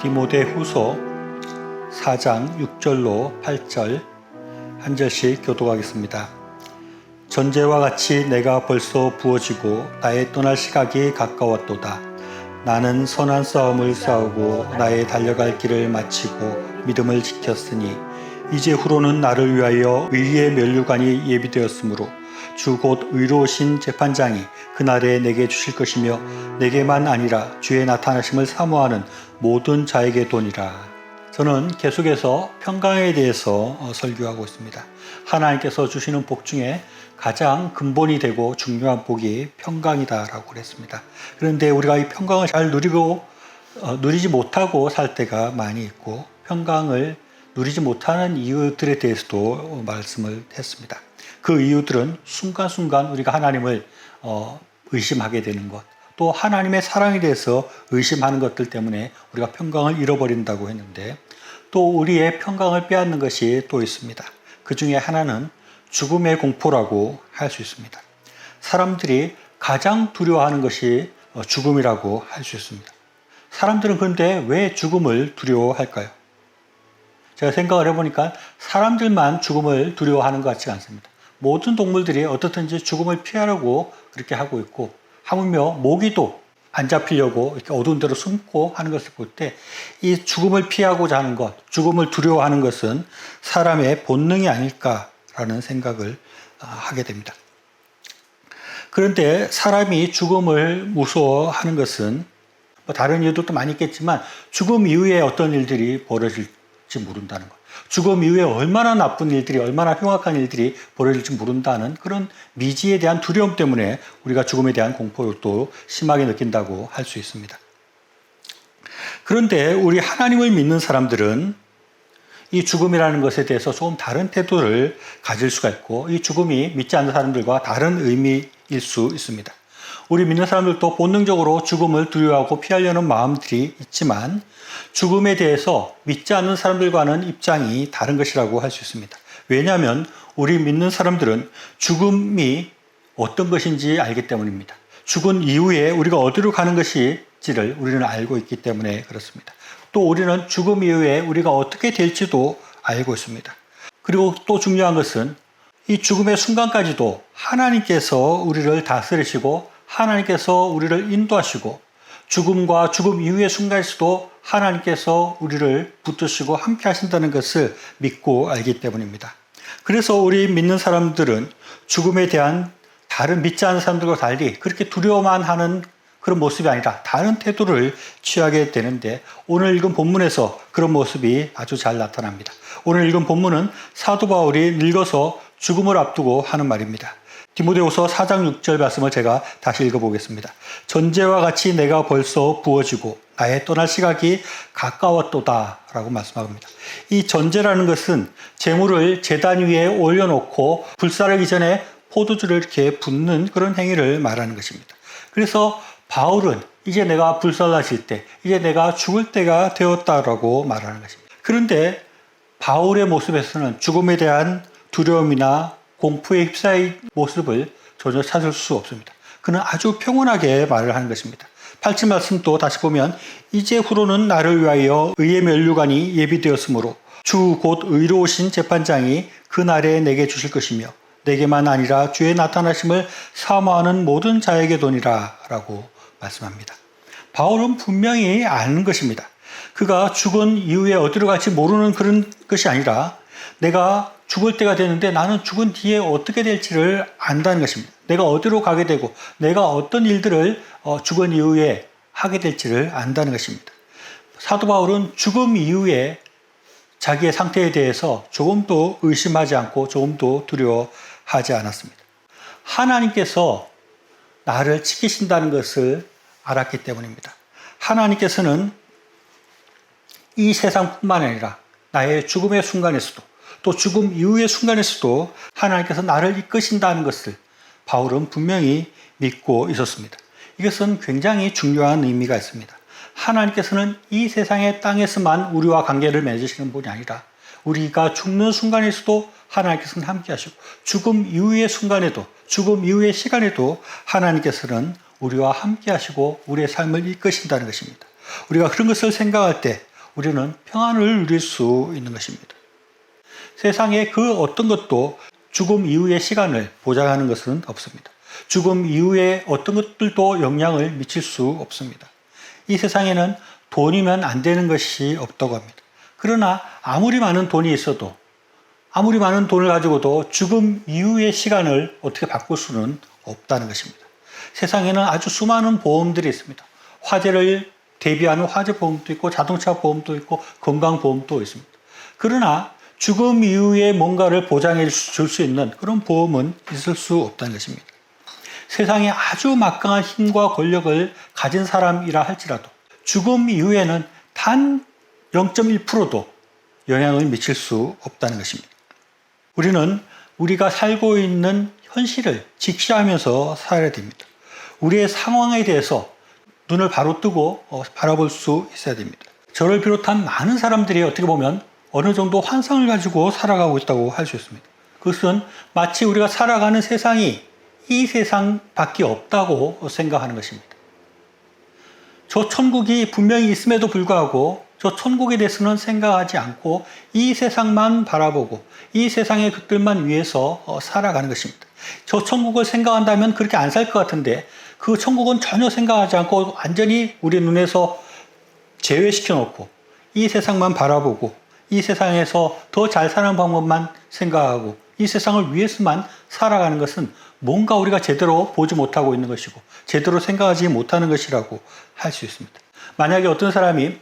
디모데후서 4장 6절로 8절 한 절씩 교독하겠습니다. 전제와 같이 내가 벌써 부어지고 나의 떠날 시각이 가까웠도다. 나는 선한 싸움을 싸우고 나의 달려갈 길을 마치고 믿음을 지켰으니 이제 후로는 나를 위하여 의의 면류관이 예비되었으므로 주 곧 의로우신 재판장이 그날에 내게 주실 것이며 내게만 아니라 주의 나타나심을 사모하는 모든 자에게 도니라. 저는 계속해서 평강에 대해서 설교하고 있습니다. 하나님께서 주시는 복 중에 가장 근본이 되고 중요한 복이 평강이다라고 그랬습니다. 그런데 우리가 이 평강을 잘 누리지 못하고 살 때가 많이 있고, 평강을 누리지 못하는 이유들에 대해서도 말씀을 했습니다. 그 이유들은 순간순간 우리가 하나님을 의심하게 되는 것, 또 하나님의 사랑에 대해서 의심하는 것들 때문에 우리가 평강을 잃어버린다고 했는데, 또 우리의 평강을 빼앗는 것이 또 있습니다. 그 중에 하나는 죽음의 공포라고 할 수 있습니다. 사람들이 가장 두려워하는 것이 죽음이라고 할 수 있습니다. 사람들은 그런데 왜 죽음을 두려워할까요? 제가 생각을 해보니까 사람들만 죽음을 두려워하는 것 같지가 않습니다. 모든 동물들이 어떻든지 죽음을 피하려고 그렇게 하고 있고, 하물며 모기도 안 잡히려고 이렇게 어두운 데로 숨고 하는 것을 볼 때, 이 죽음을 피하고자 하는 것, 죽음을 두려워하는 것은 사람의 본능이 아닐까라는 생각을 하게 됩니다. 그런데 사람이 죽음을 무서워하는 것은 다른 이유도 또 많이 있겠지만, 죽음 이후에 어떤 일들이 벌어질지 모른다는 것, 죽음 이후에 얼마나 나쁜 일들이, 얼마나 흉악한 일들이 벌어질지 모른다는 그런 미지에 대한 두려움 때문에 우리가 죽음에 대한 공포를 또 심하게 느낀다고 할 수 있습니다. 그런데 우리 하나님을 믿는 사람들은 이 죽음이라는 것에 대해서 조금 다른 태도를 가질 수가 있고, 이 죽음이 믿지 않는 사람들과 다른 의미일 수 있습니다. 우리 믿는 사람들도 본능적으로 죽음을 두려워하고 피하려는 마음들이 있지만, 죽음에 대해서 믿지 않는 사람들과는 입장이 다른 것이라고 할 수 있습니다. 왜냐하면 우리 믿는 사람들은 죽음이 어떤 것인지 알기 때문입니다. 죽은 이후에 우리가 어디로 가는 것인지를 우리는 알고 있기 때문에 그렇습니다. 또 우리는 죽음 이후에 우리가 어떻게 될지도 알고 있습니다. 그리고 또 중요한 것은 이 죽음의 순간까지도 하나님께서 우리를 다스리시고 하나님께서 우리를 인도하시고, 죽음과 죽음 이후의 순간에서도 하나님께서 우리를 붙드시고 함께 하신다는 것을 믿고 알기 때문입니다. 그래서 우리 믿는 사람들은 죽음에 대한 다른 믿지 않는 사람들과 달리 그렇게 두려워만 하는 그런 모습이 아니라 다른 태도를 취하게 되는데, 오늘 읽은 본문에서 그런 모습이 아주 잘 나타납니다. 오늘 읽은 본문은 사도 바울이 늙어서 죽음을 앞두고 하는 말입니다. 디모데후서 4장 6절 말씀을 제가 다시 읽어보겠습니다. 전제와 같이 내가 벌써 부어지고 나의 떠날 시각이 가까웠도다 라고 말씀합니다. 이 전제라는 것은 재물을 제단 위에 올려놓고 불사르기 전에 포도주를 이렇게 붓는 그런 행위를 말하는 것입니다. 그래서 바울은 이제 내가 불살라질 때, 이제 내가 죽을 때가 되었다라고 말하는 것입니다. 그런데 바울의 모습에서는 죽음에 대한 두려움이나 공포에 휩싸인 모습을 전혀 찾을 수 없습니다. 그는 아주 평온하게 말을 하는 것입니다. 8절 말씀도 다시 보면 이제 후로는 나를 위하여 의의 면류관이 예비되었으므로 주 곧 의로우신 재판장이 그날에 내게 주실 것이며 내게만 아니라 주의 나타나심을 사모하는 모든 자에게 도니라 라고 말씀합니다. 바울은 분명히 아는 것입니다. 그가 죽은 이후에 어디로 갈지 모르는 그런 것이 아니라, 내가 죽을 때가 되는데 나는 죽은 뒤에 어떻게 될지를 안다는 것입니다. 내가 어디로 가게 되고 내가 어떤 일들을 죽은 이후에 하게 될지를 안다는 것입니다. 사도 바울은 죽음 이후에 자기의 상태에 대해서 조금도 의심하지 않고 조금도 두려워하지 않았습니다. 하나님께서 나를 지키신다는 것을 알았기 때문입니다. 하나님께서는 이 세상뿐만 아니라 나의 죽음의 순간에서도, 또 죽음 이후의 순간에서도 하나님께서 나를 이끄신다는 것을 바울은 분명히 믿고 있었습니다. 이것은 굉장히 중요한 의미가 있습니다. 하나님께서는 이 세상의 땅에서만 우리와 관계를 맺으시는 분이 아니라, 우리가 죽는 순간에서도 하나님께서는 함께 하시고, 죽음 이후의 순간에도, 죽음 이후의 시간에도 하나님께서는 우리와 함께 하시고 우리의 삶을 이끄신다는 것입니다. 우리가 그런 것을 생각할 때 우리는 평안을 누릴 수 있는 것입니다. 세상에 그 어떤 것도 죽음 이후의 시간을 보장하는 것은 없습니다. 죽음 이후에 어떤 것들도 영향을 미칠 수 없습니다. 이 세상에는 돈이면 안 되는 것이 없다고 합니다. 그러나 아무리 많은 돈이 있어도, 아무리 많은 돈을 가지고도 죽음 이후의 시간을 어떻게 바꿀 수는 없다는 것입니다. 세상에는 아주 수많은 보험들이 있습니다. 화재를 대비하는 화재보험도 있고 자동차 보험도 있고 건강보험도 있습니다. 그러나 죽음 이후에 뭔가를 보장해 줄 수 있는 그런 보험은 있을 수 없다는 것입니다. 세상에 아주 막강한 힘과 권력을 가진 사람이라 할지라도 죽음 이후에는 단 0.1%도 영향을 미칠 수 없다는 것입니다. 우리는 우리가 살고 있는 현실을 직시하면서 살아야 됩니다. 우리의 상황에 대해서 눈을 바로 뜨고 바라볼 수 있어야 됩니다. 저를 비롯한 많은 사람들이 어떻게 보면 어느 정도 환상을 가지고 살아가고 있다고 할 수 있습니다. 그것은 마치 우리가 살아가는 세상이 이 세상밖에 없다고 생각하는 것입니다. 저 천국이 분명히 있음에도 불구하고 저 천국에 대해서는 생각하지 않고 이 세상만 바라보고 이 세상의 것들만 위해서 살아가는 것입니다. 저 천국을 생각한다면 그렇게 안 살 것 같은데 그 천국은 전혀 생각하지 않고 완전히 우리 눈에서 제외시켜 놓고 이 세상만 바라보고 이 세상에서 더 잘 사는 방법만 생각하고 이 세상을 위해서만 살아가는 것은 뭔가 우리가 제대로 보지 못하고 있는 것이고 제대로 생각하지 못하는 것이라고 할 수 있습니다. 만약에 어떤 사람이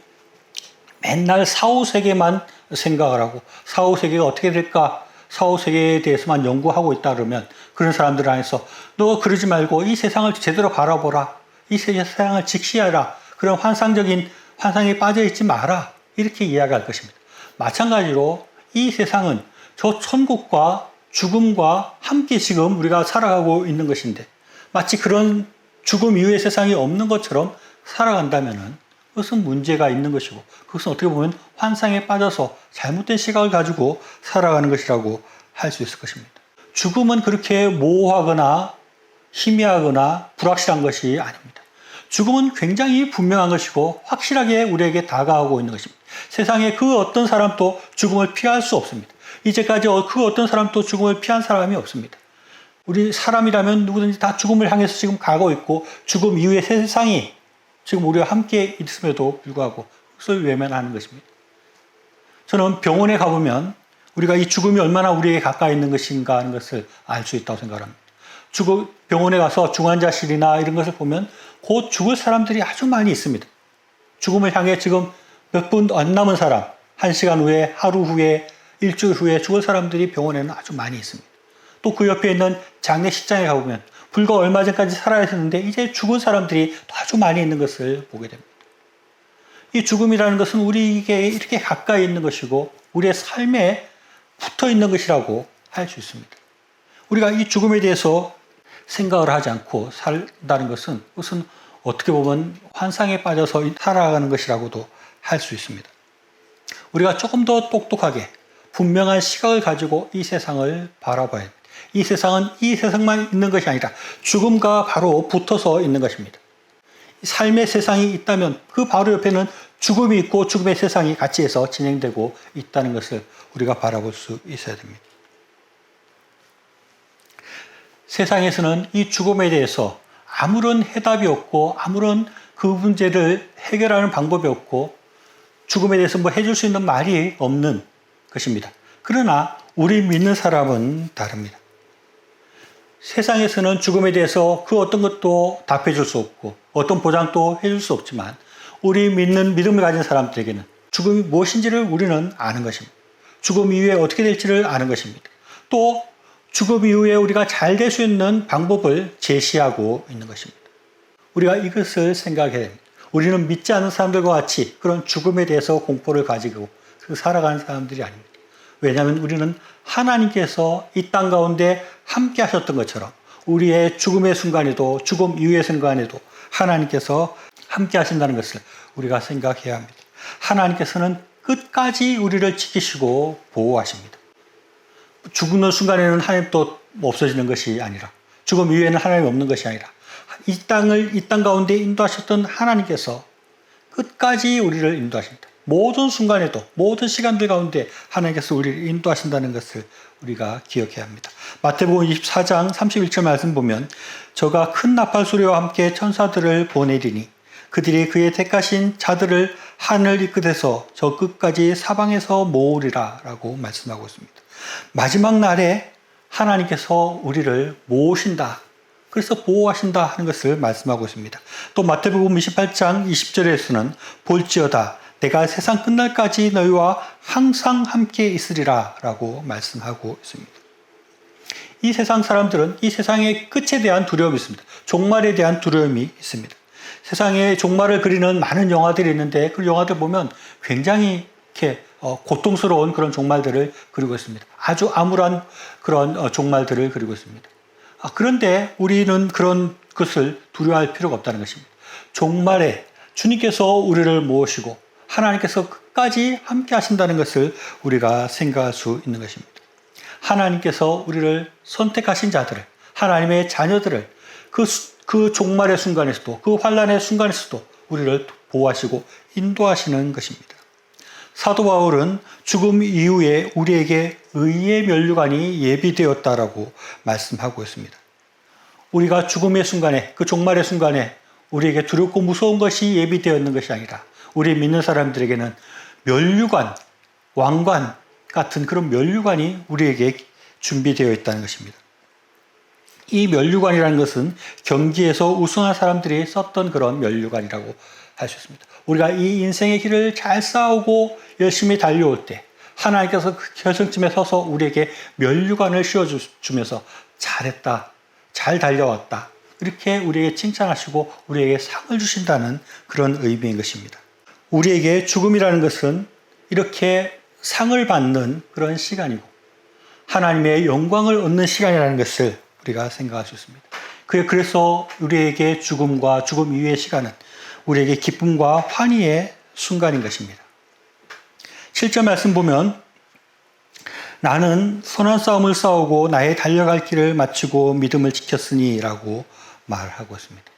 맨날 사후세계만 생각을 하고 사후세계가 어떻게 될까 사후세계에 대해서만 연구하고 있다 그러면 그런 사람들 안에서 너 그러지 말고 이 세상을 제대로 바라보라. 이 세상을 직시하라. 그런 환상에 빠져있지 마라. 이렇게 이야기할 것입니다. 마찬가지로 이 세상은 저 천국과 죽음과 함께 지금 우리가 살아가고 있는 것인데 마치 그런 죽음 이후의 세상이 없는 것처럼 살아간다면 그것은 문제가 있는 것이고 그것은 어떻게 보면 환상에 빠져서 잘못된 시각을 가지고 살아가는 것이라고 할 수 있을 것입니다. 죽음은 그렇게 모호하거나 희미하거나 불확실한 것이 아닙니다. 죽음은 굉장히 분명한 것이고 확실하게 우리에게 다가오고 있는 것입니다. 세상에 그 어떤 사람도 죽음을 피할 수 없습니다. 이제까지 그 어떤 사람도 죽음을 피한 사람이 없습니다. 우리 사람이라면 누구든지 다 죽음을 향해서 지금 가고 있고 죽음 이후의 세상이 지금 우리와 함께 있음에도 불구하고 그것을 외면하는 것입니다. 저는 병원에 가보면 우리가 이 죽음이 얼마나 우리에게 가까이 있는 것인가 하는 것을 알 수 있다고 생각합니다. 병원에 가서 중환자실이나 이런 것을 보면 곧 죽을 사람들이 아주 많이 있습니다. 죽음을 향해 지금 몇 분 안 남은 사람, 1시간 후에, 하루 후에, 일주일 후에 죽을 사람들이 병원에는 아주 많이 있습니다. 또 그 옆에 있는 장례식장에 가보면 불과 얼마 전까지 살아있었는데 이제 죽은 사람들이 아주 많이 있는 것을 보게 됩니다. 이 죽음이라는 것은 우리에게 이렇게 가까이 있는 것이고 우리의 삶에 붙어 있는 것이라고 할 수 있습니다. 우리가 이 죽음에 대해서 생각을 하지 않고 산다는 것은 그것은 어떻게 보면 환상에 빠져서 살아가는 것이라고도 할 수 있습니다. 우리가 조금 더 똑똑하게 분명한 시각을 가지고 이 세상을 바라봐야 합니다. 이 세상은 이 세상만 있는 것이 아니라 죽음과 바로 붙어서 있는 것입니다. 삶의 세상이 있다면 그 바로 옆에는 죽음이 있고 죽음의 세상이 같이 해서 진행되고 있다는 것을 우리가 바라볼 수 있어야 됩니다. 세상에서는 이 죽음에 대해서 아무런 해답이 없고 아무런 그 문제를 해결하는 방법이 없고 죽음에 대해서 뭐 해줄 수 있는 말이 없는 것입니다. 그러나 우리 믿는 사람은 다릅니다. 세상에서는 죽음에 대해서 그 어떤 것도 답해 줄 수 없고 어떤 보장도 해줄 수 없지만 우리 믿는 믿음을 가진 사람들에게는 죽음이 무엇인지를 우리는 아는 것입니다. 죽음 이후에 어떻게 될지를 아는 것입니다. 또 죽음 이후에 우리가 잘 될 수 있는 방법을 제시하고 있는 것입니다. 우리가 이것을 생각해야 됩니다. 우리는 믿지 않는 사람들과 같이 그런 죽음에 대해서 공포를 가지고 살아가는 사람들이 아닙니다. 왜냐하면 우리는 하나님께서 이 땅 가운데 함께 하셨던 것처럼 우리의 죽음의 순간에도 죽음 이후의 순간에도 하나님께서 함께 하신다는 것을 우리가 생각해야 합니다. 하나님께서는 끝까지 우리를 지키시고 보호하십니다. 죽는 순간에는 하나님도 없어지는 것이 아니라 죽음 이후에는 하나님이 없는 것이 아니라 이 땅 가운데 인도하셨던 하나님께서 끝까지 우리를 인도하십니다. 모든 순간에도 모든 시간들 가운데 하나님께서 우리를 인도하신다는 것을 우리가 기억해야 합니다. 마태복음 24장 31절 말씀 보면 저가 큰 나팔 소리와 함께 천사들을 보내리니 그들이 그의 택하신 자들을 하늘 이끝에서 저 끝까지 사방에서 모으리라 라고 말씀하고 있습니다. 마지막 날에 하나님께서 우리를 모으신다. 그래서 보호하신다 하는 것을 말씀하고 있습니다. 또 마태복음 28장 20절에서는 볼지어다 내가 세상 끝날까지 너희와 항상 함께 있으리라 라고 말씀하고 있습니다. 이 세상 사람들은 이 세상의 끝에 대한 두려움이 있습니다. 종말에 대한 두려움이 있습니다. 세상에 종말을 그리는 많은 영화들이 있는데 그 영화들 보면 굉장히 이렇게 고통스러운 그런 종말들을 그리고 있습니다. 아주 암울한 그런 종말들을 그리고 있습니다. 그런데 우리는 그런 것을 두려워할 필요가 없다는 것입니다. 종말에 주님께서 우리를 모으시고 하나님께서 끝까지 함께 하신다는 것을 우리가 생각할 수 있는 것입니다. 하나님께서 우리를 선택하신 자들을, 하나님의 자녀들을 그 종말의 순간에서도, 그 환난의 순간에서도 우리를 보호하시고 인도하시는 것입니다. 사도 바울은 죽음 이후에 우리에게 의의 면류관이 예비되었다라고 말씀하고 있습니다. 우리가 죽음의 순간에, 그 종말의 순간에 우리에게 두렵고 무서운 것이 예비되어 있는 것이 아니라 우리 믿는 사람들에게는 면류관, 왕관 같은 그런 면류관이 우리에게 준비되어 있다는 것입니다. 이 면류관이라는 것은 경기에서 우승한 사람들이 썼던 그런 면류관이라고 할 수 있습니다. 우리가 이 인생의 길을 잘 싸우고 열심히 달려올 때 하나님께서 그 결승점에 서서 우리에게 면류관을 씌워주면서 잘했다, 잘 달려왔다 이렇게 우리에게 칭찬하시고 우리에게 상을 주신다는 그런 의미인 것입니다. 우리에게 죽음이라는 것은 이렇게 상을 받는 그런 시간이고 하나님의 영광을 얻는 시간이라는 것을 우리가 생각할 수 있습니다. 그래서 우리에게 죽음과 죽음 이후의 시간은 우리에게 기쁨과 환희의 순간인 것입니다. 7절 말씀 보면 나는 선한 싸움을 싸우고 나의 달려갈 길을 마치고 믿음을 지켰으니 라고 말하고 있습니다.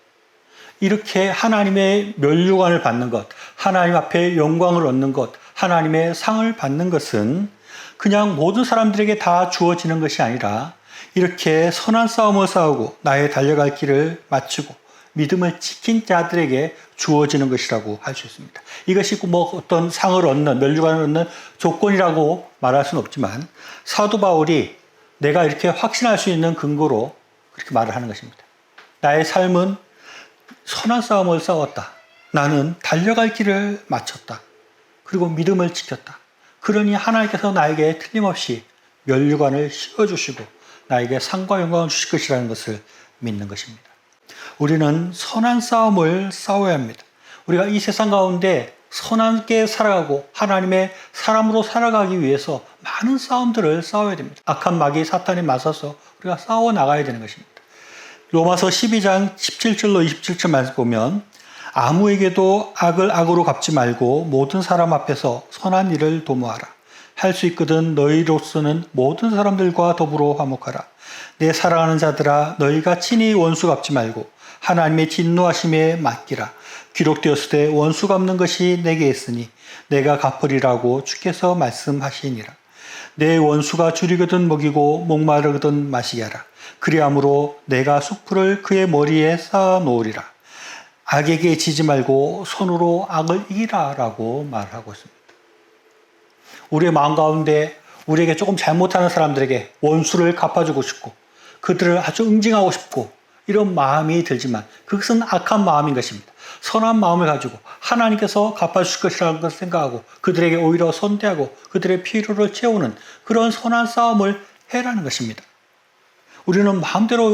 이렇게 하나님의 면류관을 받는 것, 하나님 앞에 영광을 얻는 것, 하나님의 상을 받는 것은 그냥 모든 사람들에게 다 주어지는 것이 아니라 이렇게 선한 싸움을 싸우고 나의 달려갈 길을 마치고 믿음을 지킨 자들에게 주어지는 것이라고 할 수 있습니다. 이것이 어떤 상을 얻는, 면류관을 얻는 조건이라고 말할 수는 없지만 사도 바울이 내가 이렇게 확신할 수 있는 근거로 그렇게 말을 하는 것입니다. 나의 삶은 선한 싸움을 싸웠다. 나는 달려갈 길을 마쳤다. 그리고 믿음을 지켰다. 그러니 하나님께서 나에게 틀림없이 면류관을 씌워주시고 나에게 상과 영광을 주실 것이라는 것을 믿는 것입니다. 우리는 선한 싸움을 싸워야 합니다. 우리가 이 세상 가운데 선하게 살아가고 하나님의 사람으로 살아가기 위해서 많은 싸움들을 싸워야 됩니다. 악한 마귀 사탄에 맞서서 우리가 싸워 나가야 되는 것입니다. 로마서 12장 17절로 27절 말씀 보면 아무에게도 악을 악으로 갚지 말고 모든 사람 앞에서 선한 일을 도모하라. 할 수 있거든 너희로서는 모든 사람들과 더불어 화목하라. 내 사랑하는 자들아 너희가 친히 원수 갚지 말고 하나님의 진노하심에 맡기라. 기록되었을 때 원수 갚는 것이 내게 있으니 내가 갚으리라고 주께서 말씀하시니라. 내 원수가 줄이거든 먹이고 목마르거든 마시게 하라. 그리함으로 내가 숯불을 그의 머리에 쌓아 놓으리라. 악에게 지지 말고 손으로 악을 이기라 라고 말하고 있습니다. 우리의 마음 가운데 우리에게 조금 잘못하는 사람들에게 원수를 갚아주고 싶고 그들을 아주 응징하고 싶고 이런 마음이 들지만 그것은 악한 마음인 것입니다. 선한 마음을 가지고 하나님께서 갚아주실 것이라는 것을 생각하고 그들에게 오히려 선대하고 그들의 필요를 채우는 그런 선한 싸움을 해라는 것입니다. 우리는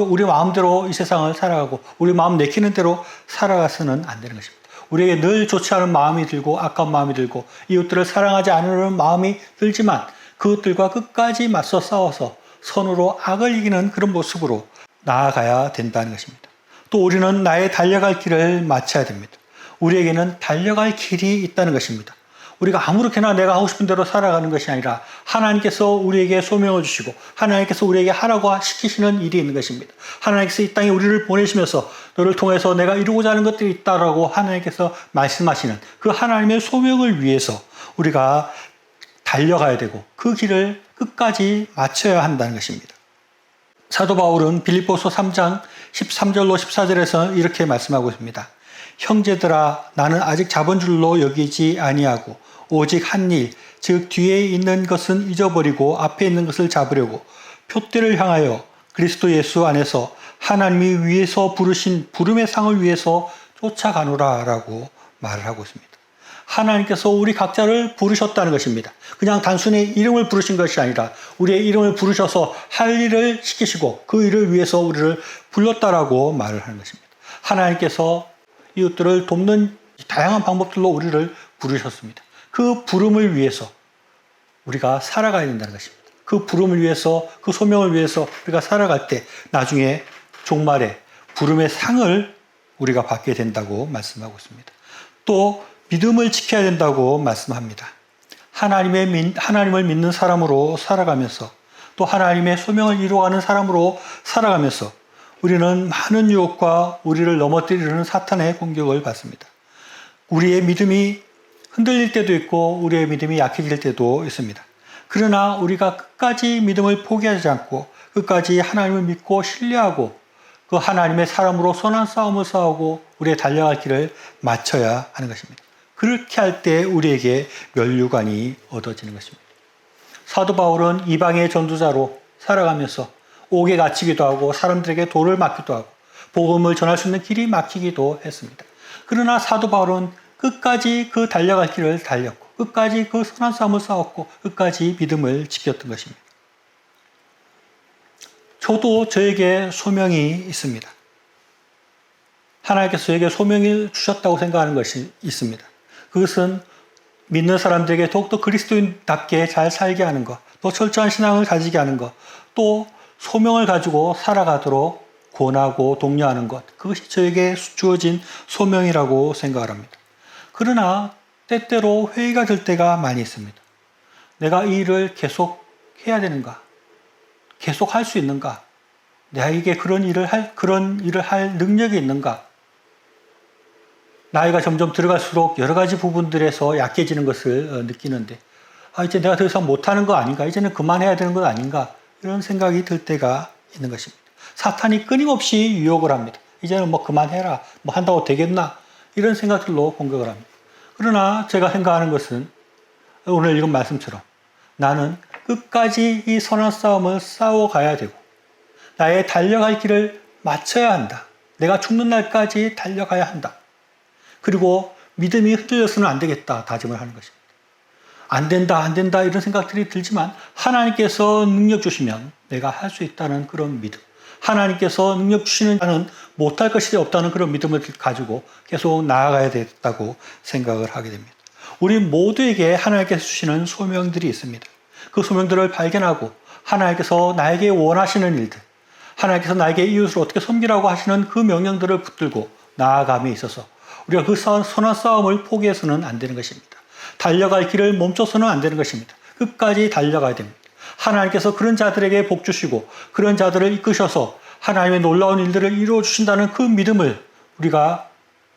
우리 마음대로 이 세상을 살아가고 우리 마음 내키는 대로 살아가서는 안 되는 것입니다. 우리에게 늘 좋지 않은 마음이 들고 악한 마음이 들고 이웃들을 사랑하지 않으려는 마음이 들지만 그것들과 끝까지 맞서 싸워서 선으로 악을 이기는 그런 모습으로 나아가야 된다는 것입니다. 또 우리는 나의 달려갈 길을 마쳐야 됩니다. 우리에게는 달려갈 길이 있다는 것입니다. 우리가 아무렇게나 내가 하고 싶은 대로 살아가는 것이 아니라 하나님께서 우리에게 소명을 주시고 하나님께서 우리에게 하라고 시키시는 일이 있는 것입니다. 하나님께서 이 땅에 우리를 보내시면서 너를 통해서 내가 이루고자 하는 것들이 있다라고 하나님께서 말씀하시는 그 하나님의 소명을 위해서 우리가 달려가야 되고 그 길을 끝까지 마쳐야 한다는 것입니다. 사도 바울은 빌립보서 3장 13절로 14절에서 이렇게 말씀하고 있습니다. 형제들아 나는 아직 자본줄로 여기지 아니하고 오직 한 일, 즉 뒤에 있는 것은 잊어버리고 앞에 있는 것을 잡으려고 표대를 향하여 그리스도 예수 안에서 하나님이 위에서 부르신 부름의 상을 위해서 쫓아가노라 라고 말을 하고 있습니다. 하나님께서 우리 각자를 부르셨다는 것입니다. 그냥 단순히 이름을 부르신 것이 아니라 우리의 이름을 부르셔서 할 일을 시키시고 그 일을 위해서 우리를 불렀다라고 말을 하는 것입니다. 하나님께서 이웃들을 돕는 다양한 방법들로 우리를 부르셨습니다. 그 부름을 위해서 우리가 살아가야 된다는 것입니다. 그 부름을 위해서, 그 소명을 위해서 우리가 살아갈 때 나중에 종말에 부름의 상을 우리가 받게 된다고 말씀하고 있습니다. 또 믿음을 지켜야 된다고 말씀합니다. 하나님을 믿는 사람으로 살아가면서 또 하나님의 소명을 이루어가는 사람으로 살아가면서 우리는 많은 유혹과 우리를 넘어뜨리는 사탄의 공격을 받습니다. 우리의 믿음이 흔들릴 때도 있고 우리의 믿음이 약해질 때도 있습니다. 그러나 우리가 끝까지 믿음을 포기하지 않고 끝까지 하나님을 믿고 신뢰하고 그 하나님의 사람으로 선한 싸움을 싸우고 우리의 달려갈 길을 마쳐야 하는 것입니다. 그렇게 할 때 우리에게 면류관이 얻어지는 것입니다. 사도 바울은 이방의 전도자로 살아가면서 옥에 갇히기도 하고 사람들에게 돌을 맞기도 하고 복음을 전할 수 있는 길이 막히기도 했습니다. 그러나 사도 바울은 끝까지 그 달려갈 길을 달렸고 끝까지 그 선한 싸움을 싸웠고 끝까지 믿음을 지켰던 것입니다. 저도 저에게 소명이 있습니다. 하나님께서 저에게 소명을 주셨다고 생각하는 것이 있습니다. 그것은 믿는 사람들에게 더욱더 그리스도인답게 잘 살게 하는 것, 또 철저한 신앙을 가지게 하는 것, 또 소명을 가지고 살아가도록 권하고 독려하는 것, 그것이 저에게 주어진 소명이라고 생각을 합니다. 그러나 때때로 회의가 될 때가 많이 있습니다. 내가 이 일을 계속 해야 되는가? 계속 할 수 있는가? 나에게 그런 일을 할 능력이 있는가? 나이가 점점 들어갈수록 여러 가지 부분들에서 약해지는 것을 느끼는데 이제 내가 더 이상 못하는 거 아닌가? 이제는 그만해야 되는 것 아닌가? 이런 생각이 들 때가 있는 것입니다. 사탄이 끊임없이 유혹을 합니다. 이제는 뭐 그만해라. 뭐 한다고 되겠나? 이런 생각들로 공격을 합니다. 그러나 제가 생각하는 것은 오늘 읽은 말씀처럼 나는 끝까지 이 선한 싸움을 싸워가야 되고 나의 달려갈 길을 마쳐야 한다. 내가 죽는 날까지 달려가야 한다. 그리고 믿음이 흔들려서는 안 되겠다 다짐을 하는 것입니다. 안 된다 이런 생각들이 들지만 하나님께서 능력 주시면 내가 할 수 있다는 그런 믿음, 하나님께서 능력 주시는 나는 못할 것이 없다는 그런 믿음을 가지고 계속 나아가야 되겠다고 생각을 하게 됩니다. 우리 모두에게 하나님께서 주시는 소명들이 있습니다. 그 소명들을 발견하고 하나님께서 나에게 원하시는 일들, 하나님께서 나에게 이웃을 어떻게 섬기라고 하시는 그 명령들을 붙들고 나아감에 있어서 우리가 그 선한 싸움을 포기해서는 안 되는 것입니다. 달려갈 길을 멈춰서는 안 되는 것입니다. 끝까지 달려가야 됩니다. 하나님께서 그런 자들에게 복 주시고 그런 자들을 이끄셔서 하나님의 놀라운 일들을 이루어 주신다는 그 믿음을 우리가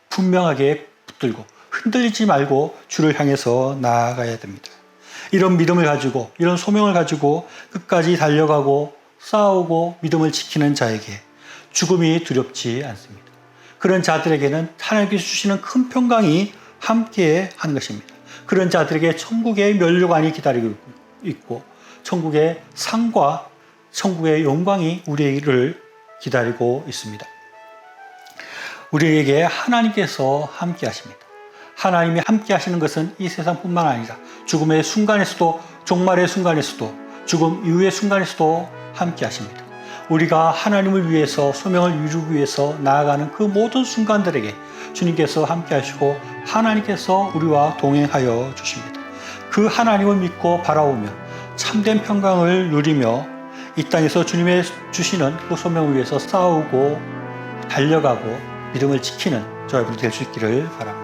분명하게 붙들고 흔들리지 말고 주를 향해서 나아가야 됩니다. 이런 믿음을 가지고 이런 소명을 가지고 끝까지 달려가고 싸우고 믿음을 지키는 자에게 죽음이 두렵지 않습니다. 그런 자들에게는 하나님께서 주시는 큰 평강이 함께 하는 것입니다. 그런 자들에게 천국의 면류관이 기다리고 있고 천국의 상과 천국의 영광이 우리를 기다리고 있습니다. 우리에게 하나님께서 함께 하십니다. 하나님이 함께 하시는 것은 이 세상뿐만 아니라 죽음의 순간에서도 종말의 순간에서도 죽음 이후의 순간에서도 함께 하십니다. 우리가 하나님을 위해서 소명을 이루기 위해서 나아가는 그 모든 순간들에게 주님께서 함께 하시고 하나님께서 우리와 동행하여 주십니다. 그 하나님을 믿고 바라보며 참된 평강을 누리며 이 땅에서 주님의 주시는 그 소명을 위해서 싸우고 달려가고 믿음을 지키는 저 여러분이 될 수 있기를 바랍니다.